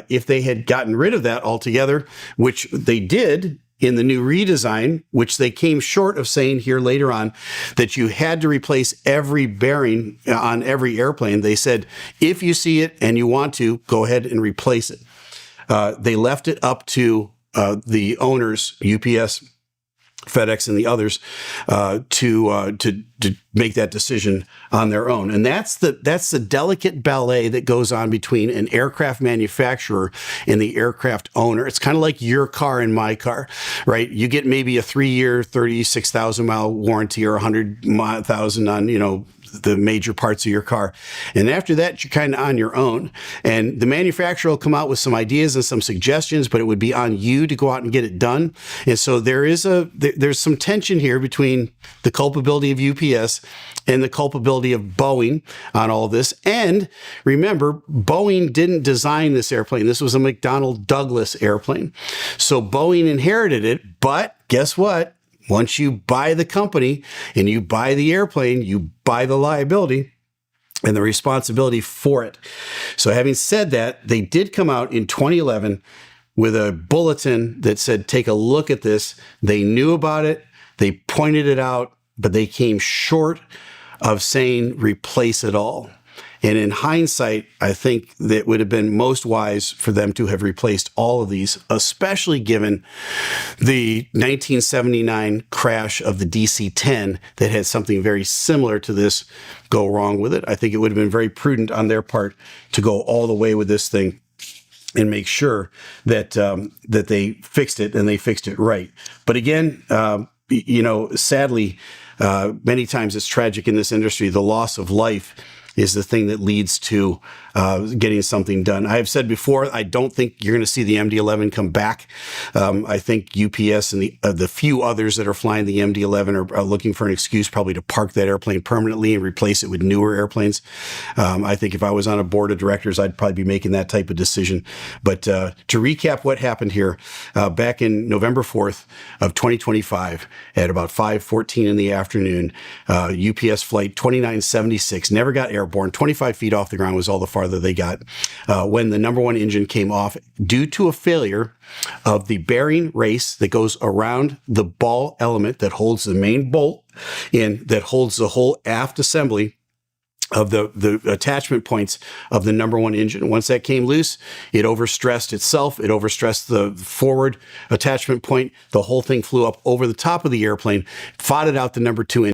If they had gotten rid of that altogether, which they did in the new redesign, which they came short of saying here later on, that you had to replace every bearing on every airplane. They said, if you see it and you want to, go ahead and replace it. They left it up to the owners, UPS, FedEx, and the others, to make that decision on their own. And that's the delicate ballet that goes on between an aircraft manufacturer and the aircraft owner. It's kind of like your car and my car, right? You get maybe a 3-year, 36,000 mile warranty or 100,000 on, the major parts of your car. And after that, you're kind of on your own. And the manufacturer will come out with some ideas and some suggestions, but it would be on you to go out and get it done. And so there's some tension here between the culpability of UPS and the culpability of Boeing on all of this. And remember, Boeing didn't design this airplane. This was a McDonnell Douglas airplane. So Boeing inherited it, but guess what? Once you buy the company and you buy the airplane, you buy the liability and the responsibility for it. So having said that, they did come out in 2011 with a bulletin that said, take a look at this. They knew about it. They pointed it out, but they came short of saying replace it all. And in hindsight, I think that it would have been most wise for them to have replaced all of these, especially given the 1979 crash of the DC-10 that had something very similar to this go wrong with it. I think it would have been very prudent on their part to go all the way with this thing and make sure that that they fixed it, and they fixed it right. But again, sadly, many times it's tragic in this industry. The loss of life is the thing that leads to getting something done. I have said before, I don't think you're going to see the MD-11 come back. I think UPS and the few others that are flying the MD-11 are looking for an excuse probably to park that airplane permanently and replace it with newer airplanes. I think if I was on a board of directors, I'd probably be making that type of decision. But to recap what happened here, back in November 4th of 2025 at about 5:14 in the afternoon, UPS flight 2976 never got airborne. 25 feet off the ground was all the farther they got when the number one engine came off due to a failure of the bearing race that goes around the ball element that holds the main bolt in, that holds the whole aft assembly of the attachment points of the number one engine. Once that came loose, it overstressed itself. It overstressed the forward attachment point. The whole thing flew up over the top of the airplane, fought it out the number two engine.